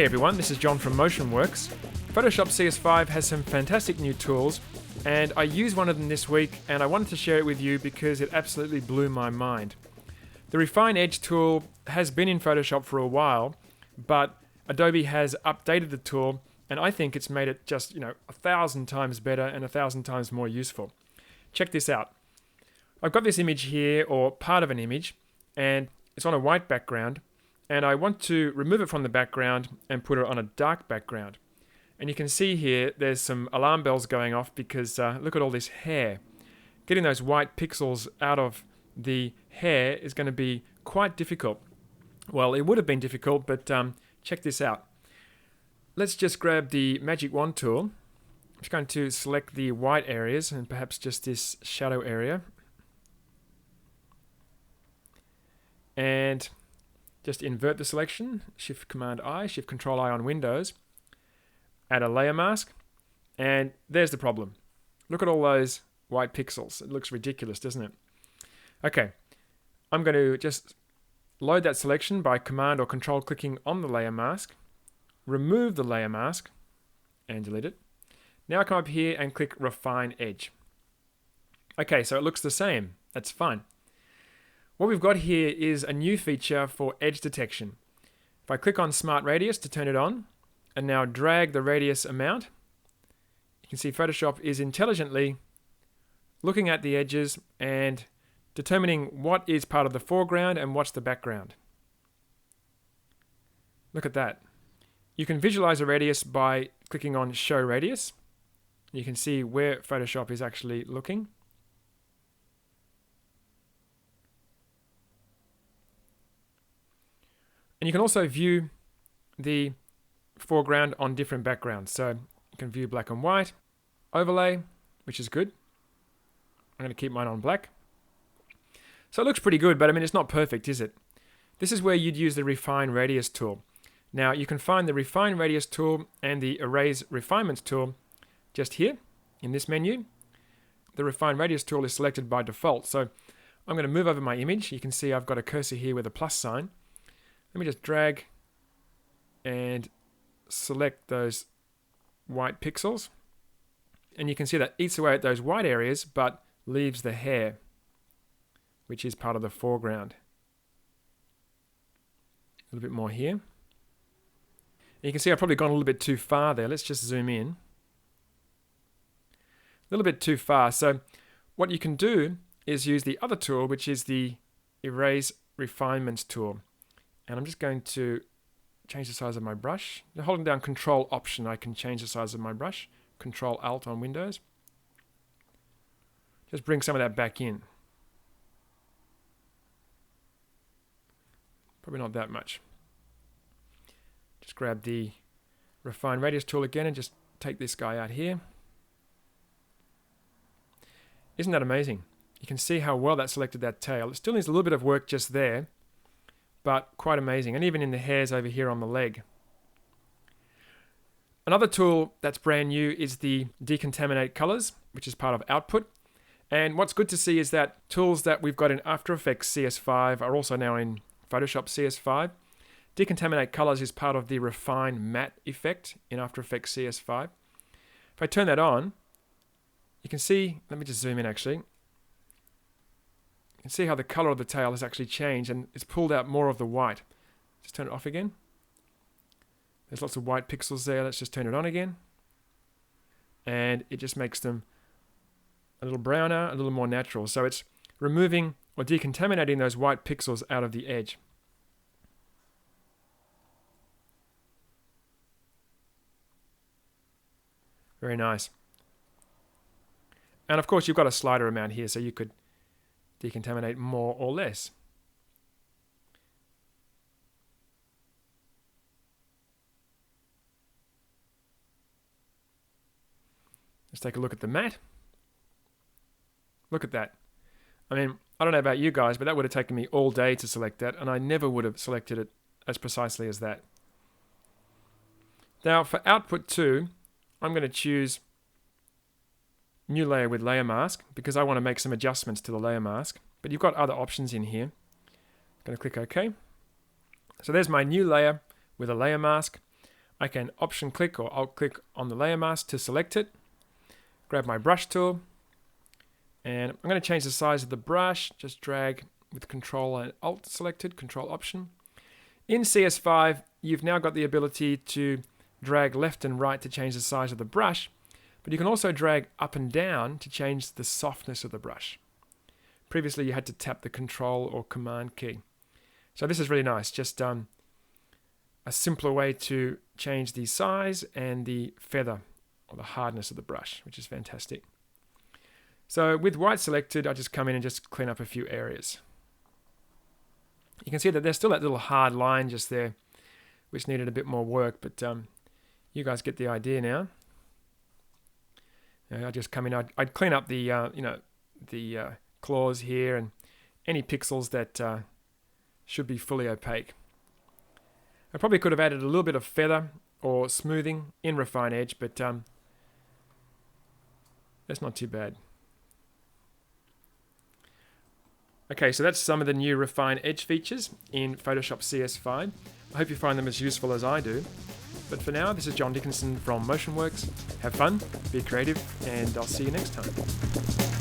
Hey everyone, this is John from Motionworks. Photoshop CS5 has some fantastic new tools, and I used one of them this week, and I wanted to share it with you because it absolutely blew my mind. The Refine Edge tool has been in Photoshop for a while, but Adobe has updated the tool, and I think it's made it just, 1,000 times better and 1,000 times more useful. Check this out. I've got this image here, or part of an image, and it's on a white background, and I want to remove it from the background and put it on a dark background. And you can see here there's some alarm bells going off because look at all this hair. Getting those white pixels out of the hair is going to be quite difficult. Well, it would have been difficult, but check this out. Let's just grab the Magic Wand tool. I'm just going to select the white areas and perhaps just this shadow area. And just invert the selection, Shift-Command-I, Shift-Control-I on Windows. Add a layer mask, and there's the problem. Look at all those white pixels. It looks ridiculous, doesn't it? Okay, I'm going to just load that selection by Command or Control clicking on the layer mask, remove the layer mask, and delete it. Now I come up here and click Refine Edge. Okay, so it looks the same. That's fine. What we've got here is a new feature for edge detection. If I click on Smart Radius to turn it on, and now drag the radius amount, you can see Photoshop is intelligently looking at the edges and determining what is part of the foreground and what's the background. Look at that. You can visualize a radius by clicking on Show Radius. You can see where Photoshop is actually looking. And you can also view the foreground on different backgrounds. So you can view black and white, overlay, which is good. I'm going to keep mine on black. So it looks pretty good, but I mean, it's not perfect, is it? This is where you'd use the Refine Radius tool. Now you can find the Refine Radius tool and the Erase Refinements tool just here in this menu. The Refine Radius tool is selected by default. So I'm going to move over my image. You can see I've got a cursor here with a plus sign. Let me just drag and select those white pixels. And you can see that eats away at those white areas, but leaves the hair, which is part of the foreground. A little bit more here. And you can see I've probably gone a little bit too far there. Let's just zoom in. A little bit too far. So what you can do is use the other tool, which is the Erase Refinements tool. And I'm just going to change the size of my brush. Holding down Control Option, I can change the size of my brush. Control Alt on Windows. Just bring some of that back in. Probably not that much. Just grab the Refine Radius tool again and just take this guy out here. Isn't that amazing? You can see how well that selected that tail. It still needs a little bit of work just there, but quite amazing. And even in the hairs over here on the leg. Another tool that's brand new is the Decontaminate Colors, which is part of Output. And what's good to see is that tools that we've got in After Effects CS5 are also now in Photoshop CS5. Decontaminate Colors is part of the Refine Matte effect in After Effects CS5. If I turn that on, you can see, let me just zoom in actually. You can see how the color of the tail has actually changed and it's pulled out more of the white. Just turn it off again. There's lots of white pixels there. Let's just turn it on again. And it just makes them a little browner, a little more natural. So it's removing or decontaminating those white pixels out of the edge. Very nice. And of course you've got a slider amount here, so you could decontaminate more or less. Let's take a look at the matte. Look at that. I mean, I don't know about you guys, but that would have taken me all day to select that, and I never would have selected it as precisely as that. Now for output 2, I'm going to choose New Layer with Layer Mask because I want to make some adjustments to the layer mask. But you've got other options in here. I'm going to click OK. So there's my new layer with a layer mask. I can option click or alt click on the layer mask to select it, grab my brush tool, and I'm going to change the size of the brush. Just drag with Control and Alt selected, Control Option. In CS5, you've now got the ability to drag left and right to change the size of the brush, but you can also drag up and down to change the softness of the brush. Previously, you had to tap the Control or Command key. So this is really nice, just a simpler way to change the size and the feather or the hardness of the brush, which is fantastic. So with white selected, I just come in and just clean up a few areas. You can see that there's still that little hard line just there, which needed a bit more work, but you guys get the idea now. I just come in, I'd clean up the the claws here and any pixels that should be fully opaque. I probably could have added a little bit of feather or smoothing in Refine Edge, but that's not too bad. Okay, so that's some of the new Refine Edge features in Photoshop CS5. I hope you find them as useful as I do. But for now, this is John Dickinson from Motionworks. Have fun, be creative, and I'll see you next time.